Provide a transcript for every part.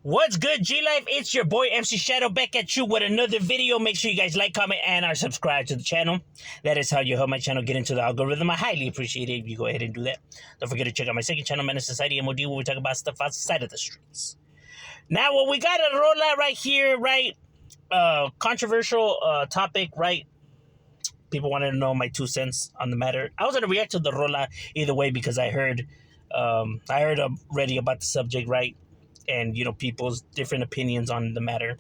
What's good, G-Life? It's your boy MC Shadow back at you with another video. Make sure you guys like, comment, and are subscribed to the channel. That is how you help my channel get into the algorithm. I highly appreciate it if you go ahead and do that. Don't forget to check out my second channel, Menace Society M.O.D, where we talk about stuff outside of the streets. Now, what we got a roll out right here, right? Controversial topic, right? People wanted to know my 2 cents on the matter. I was gonna react to the rola either way because I heard already about the subject, right? And people's different opinions on the matter,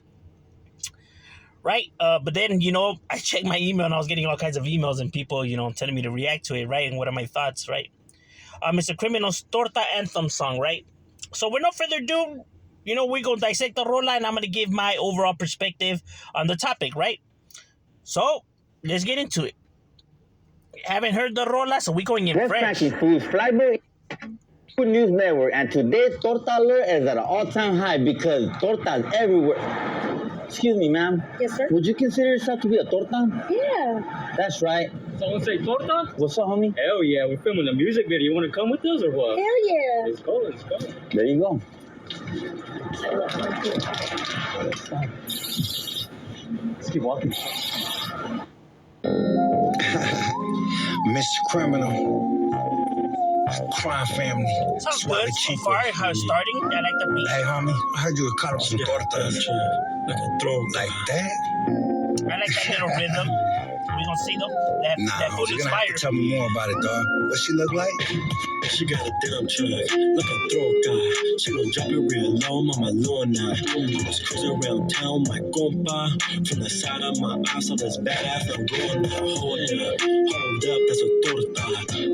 right? But then I checked my email and I was getting all kinds of emails and people telling me to react to it, right? And what are my thoughts, right? Mr. Criminal's Torta anthem song, right? So with no further ado, we're gonna dissect the rola and I'm gonna give my overall perspective on the topic, right? So let's get into it. Haven't heard the rola, so we're going in What's fresh. cracking, fools? Flyboy Food News Network, and today's torta alert is at an all-time high because tortas everywhere. Excuse me, ma'am. Yes, sir. Would you consider yourself to be a torta? Yeah. That's right. Someone say torta? What's up, homie? Hell yeah, we're filming a music video. You want to come with us or what? Hell yeah. Let's go, let's go. There you go. Let's keep walking. Mr. Criminal, crime family. Sounds good so far. How it's starting? I like the beat. Hey, homie, I heard you were caught up some tortas. Like a throw. Like that? I like that little rhythm. We gonna see though. That food you're is gonna have fire. to tell me more about it, dog. What she look like? She got a damn truck, like a throw guy. She gon' drop it real low, mama Luna. I was cruising around town, my compa. From the side of my eye, so this badass I'm going now. Hold up, that's a torta.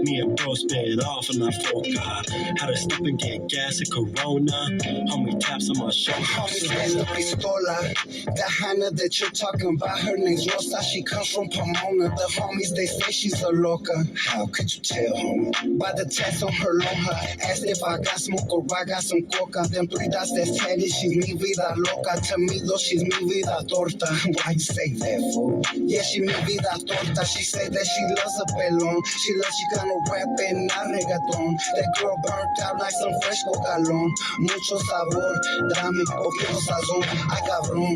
Me and bro sped off and I forgot. Had to stop and get gas at Corona. Homie taps on my shoulder. Homie, la pistola. The Hannah that you're talking about, her name's Rosa. She comes from Pomona. The homies, they say she's a loca. How could you tell, homie? By the text on her lonja. Asked if I got smoke or I got some coca. Them 3 dots that's tatted, she's mi vida loca. To me, though, she's mi vida torta. Why you say that, fool? Yeah, she mi vida torta. She said that she loves a pelon. She loves Chicano rap and not reggaeton. That girl burnt out like some fresh cocalón. Mucho sabor, dame poquito sazón. I got room,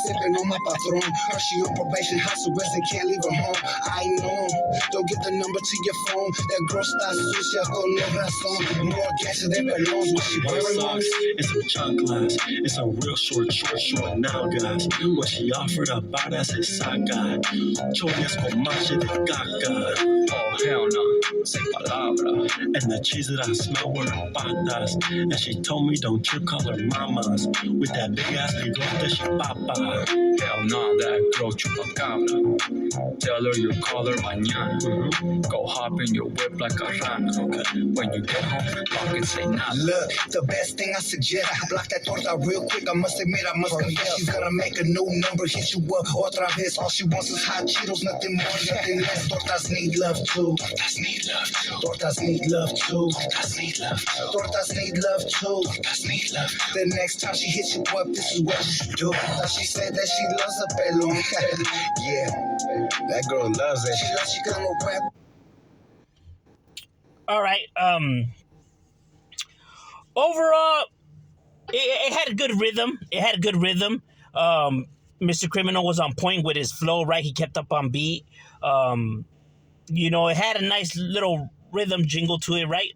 sipping on my patron. Her, she on probation, house arrest and can't leave her home. I know, don't get the number to your phone. That girl está sucia con no razón. More gas than balloons when she White wearing socks and some chanclas. It's a real short now, guys. What she offered about that's his saga. Cholas con mache de caca. Oh, hell no, sin palabra. And the cheese that I smell were patas. And she told me don't you call her mamas. With that big ass bigote, she papa. Hell no, that girl chupacabra. Tell her you call her mañana. Go hop in your whip like a rana. When you get home, fuck and say nada. Look, the best thing I suggest, block that torta real quick. I must admit, I must confess, she's gonna make a new number, hit you up otra vez. All she wants is hot Cheetos, nothing more, nothing less. Tortas need love too. Tortas need love too. Tortas need love too. Tortas need love too. Tortas need love too. Tortas need love too. The next time she hits you up, this is what you should do. She said that she loves a pelon. Yeah, that girl loves it. She loves Chicano rap. All right. Overall, it had a good rhythm. Mr. Criminal was on point with his flow, right? He kept up on beat. It had a nice little rhythm jingle to it, right?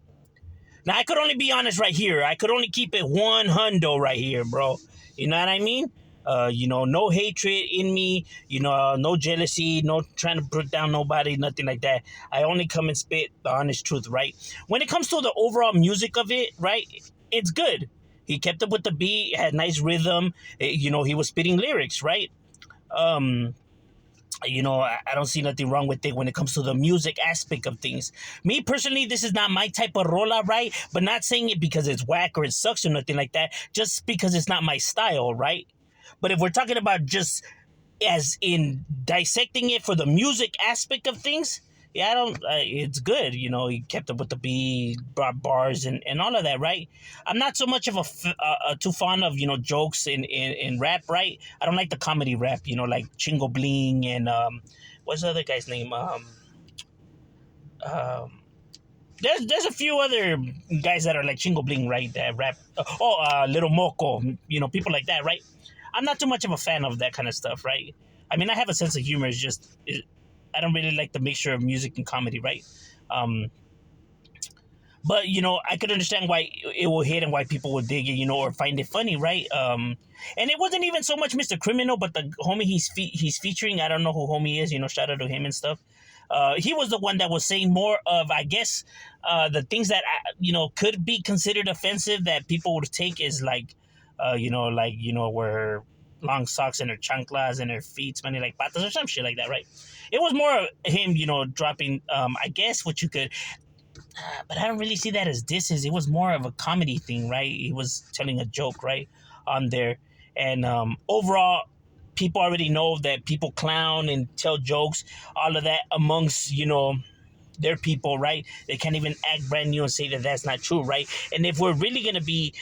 Now, I could only be honest right here. I could only keep it 100 right here, bro. You know what I mean? No hatred in me, no jealousy, no trying to put down nobody, nothing like that. I only come and spit the honest truth, right? When it comes to the overall music of it, right, it's good. He kept up with the beat, had nice rhythm, he was spitting lyrics, right? I don't see nothing wrong with it when it comes to the music aspect of things. Me personally, this is not my type of rola, right? But not saying it because it's whack or it sucks or nothing like that, just because it's not my style, right? But if we're talking about just as in dissecting it for the music aspect of things, yeah, it's good. He kept up with the beat, brought bars and all of that, right? I'm not so much of a too fond of, jokes in rap, right? I don't like the comedy rap, like Chingo Bling and, what's the other guy's name? there's a few other guys that are like Chingo Bling, right? That rap. Little Moco, people like that, right? I'm not too much of a fan of that kind of stuff, right? I mean, I have a sense of humor. It's just I don't really like the mixture of music and comedy, right? Um, but I could understand why it will hit and why people will dig it, or find it funny, right? And it wasn't even so much Mr. Criminal, but the homie he's featuring. I don't know who homie is. Shout out to him and stuff. He was the one that was saying more of, I guess, the things that could be considered offensive that people would take is like, where long socks and her chanclas and her feet smelling like patas or some shit like that, right? It was more of him, dropping, I guess, what you could but I don't really see that as disses. It was more of a comedy thing, right? He was telling a joke, right, on there. And overall, people already know that people clown and tell jokes, all of that amongst, their people, right? They can't even act brand new and say that that's not true, right? And if we're really going to be,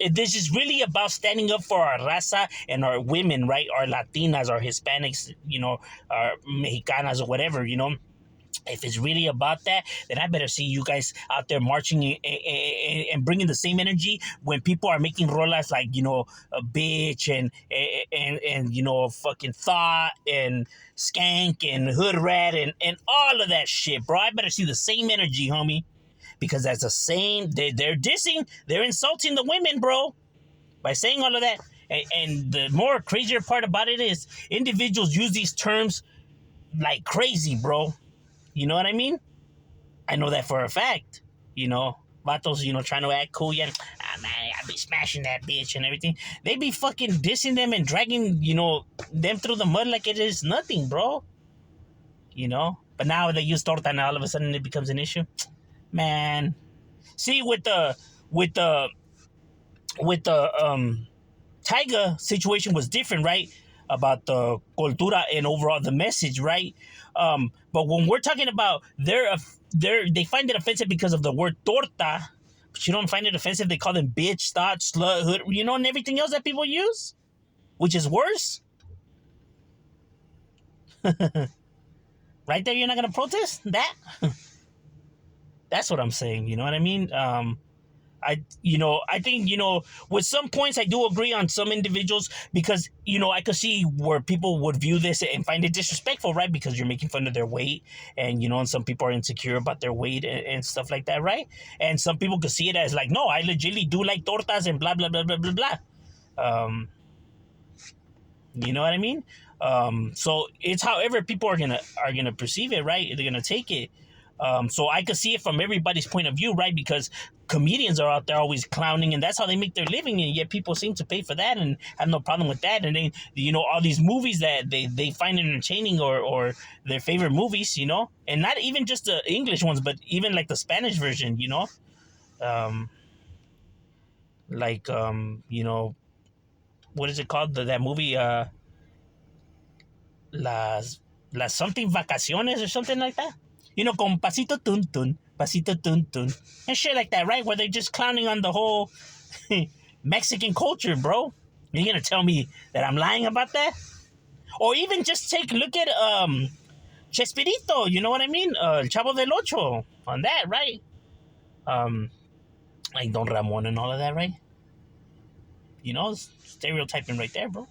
if this is really about standing up for our raza and our women, right? Our Latinas, our Hispanics, our Mexicanas or whatever, if it's really about that, then I better see you guys out there marching and bringing the same energy when people are making rolas like, a bitch and fucking thought and skank and hood rat and all of that shit, bro. I better see the same energy, homie, because that's the same. They're dissing, they're insulting the women, bro, by saying all of that. And the more crazier part about it is individuals use these terms like crazy, bro. You know what I mean? I know that for a fact. Vatos, trying to act cool. Yeah, man, I be smashing that bitch and everything. They be fucking dissing them and dragging, them through the mud like it is nothing, bro. But now they use torta and all of a sudden it becomes an issue. Man. See, with the Tiger situation was different, right? About the cultura and overall the message, right? But when we're talking about they find it offensive because of the word torta, but you don't find it offensive. They call them bitch, thought, slut, hood, and everything else that people use, which is worse. Right there, you're not gonna protest that. That's what I'm saying. You know what I mean? I think, with some points I do agree on some individuals because, I could see where people would view this and find it disrespectful, right? Because you're making fun of their weight and, and some people are insecure about their weight and stuff like that, right? And some people could see it as like, no, I legitimately do like tortas and blah, blah, blah, blah, blah, blah. You know what I mean? So it's however people are gonna perceive it, right? They're gonna take it. So I could see it from everybody's point of view, right? Because comedians are out there always clowning, and that's how they make their living, and yet people seem to pay for that and have no problem with that. And then, all these movies that they find entertaining or their favorite movies, and not even just the English ones, but even like the Spanish version, what is it called? That movie, las something vacaciones or something like that. Con pasito tun tun, pasito tun tun, and shit like that, right? Where they're just clowning on the whole Mexican culture, bro. You're gonna tell me that I'm lying about that? Or even just take a look at Chespirito, you know what I mean? El Chavo del Ocho on that, right? Like Don Ramon and all of that, right? Stereotyping right there, bro.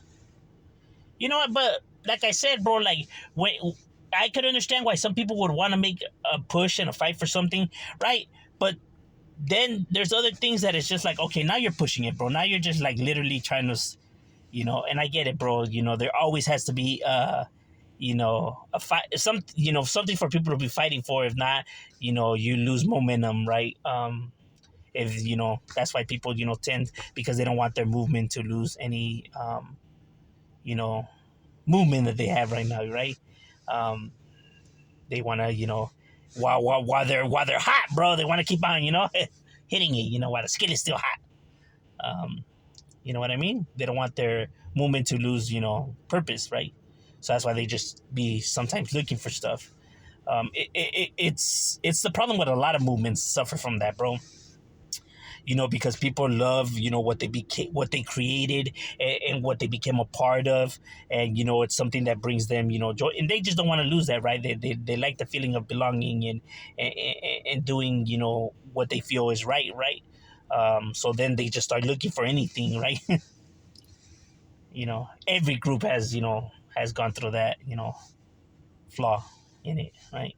You know what? But like I said, bro, like when I could understand why some people would want to make a push and a fight for something, right? But then there's other things that it's just like, okay, now you're pushing it, bro. Now you're just like literally trying to, and I get it, bro. There always has to be, a fight, something for people to be fighting for. If not, you lose momentum, right? If that's why people, tend, because they don't want their movement to lose any, movement that they have right now, right? They want to, while they're hot, bro, they want to keep on, hitting it, while the skin is still hot. You know what I mean? They don't want their movement to lose, purpose, right? So that's why they just be sometimes looking for stuff. It's the problem with a lot of movements suffer from that, bro. because people love, what they became, what they created, and what they became a part of, and it's something that brings them, joy, and they just don't want to lose that, right? They like the feeling of belonging and doing, what they feel is right, right? So then they just start looking for anything, right? Every group has gone through that, flaw in it, right?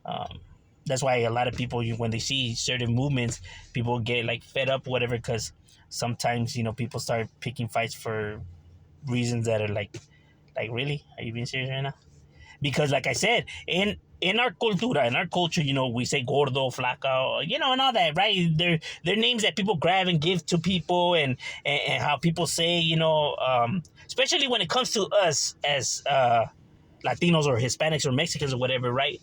Um, that's why a lot of people, when they see certain movements, people get like fed up, whatever, because sometimes people start picking fights for reasons that are like really, are you being serious right now? Because like I said, in our cultura, in our culture, we say gordo, flaca, and all that, right? They're names that people grab and give to people, and how people say, especially when it comes to us as Latinos or Hispanics or Mexicans or whatever, right?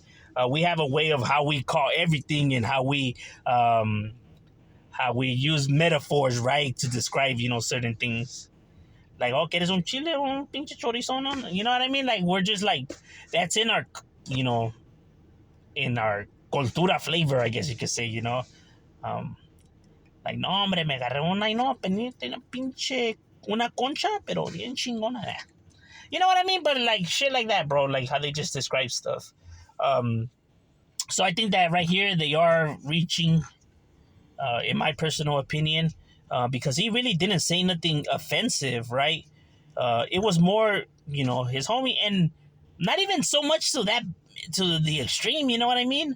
We have a way of how we call everything, and how we use metaphors, right, to describe, certain things. Like, oh, ¿quieres un chile o un pinche chorizo? No? You know what I mean? Like, we're just like, that's in our, in our cultura flavor, I guess you could say, Um, like, no, hombre, me agarré una y no, una pinche, una concha, pero bien chingona. You know what I mean? But like, shit like that, bro, like how they just describe stuff. So I think that right here, they are reaching, in my personal opinion, because he really didn't say nothing offensive, right? It was more, his homie, and not even so much to the extreme. You know what I mean?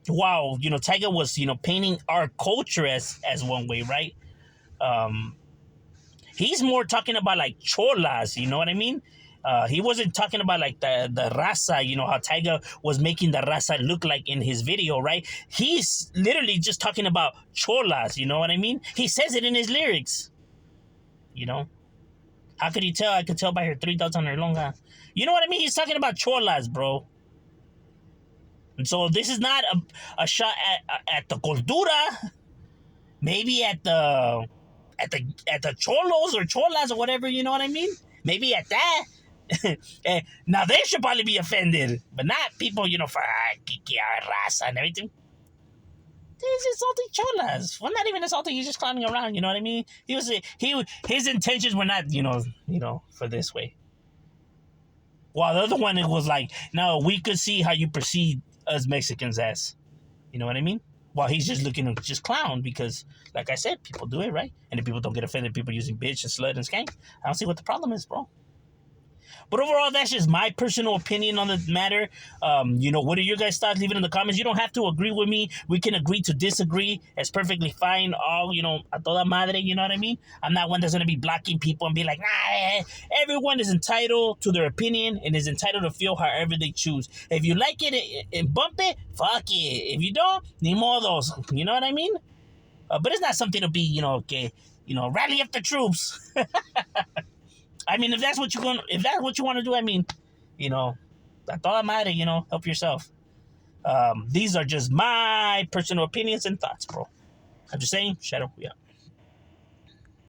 Wow, Tiger was, painting our culture as one way, right? He's more talking about like cholas. You know what I mean? He wasn't talking about like the raza, how Tiger was making the raza look like in his video, right? He's literally just talking about cholas, you know what I mean? He says it in his lyrics, you know? How could you tell? I could tell by her 3 dots on her longa. You know what I mean? He's talking about cholas, bro. And so this is not a shot at the cultura, maybe at the cholos or cholas or whatever, you know what I mean? Maybe at that. Now they should probably be offended, but not people, for raza and everything. He's insulting cholas. Well, not even insulting. He's just clowning around. You know what I mean? His intentions were not, for this way. While the other one, it was like, no, we could see how you perceive us Mexicans as. You know what I mean? While he's just looking to just clown because, like I said, people do it, right? And if people don't get offended, people using bitch and slut and skank. I don't see what the problem is, bro. But overall, that's just my personal opinion on the matter. What are your guys' thoughts? Leave it in the comments. You don't have to agree with me. We can agree to disagree. It's perfectly fine. All, a toda madre, you know what I mean? I'm not one that's going to be blocking people and be like, nah, everyone is entitled to their opinion and is entitled to feel however they choose. If you like it and bump it, fuck it. If you don't, ni modos. You know what I mean? But it's not something to be, rally up the troops. I mean, if that's what you want to do, I mean, a toda madre, help yourself. These are just my personal opinions and thoughts, bro. I'm just saying, Shadow, yeah.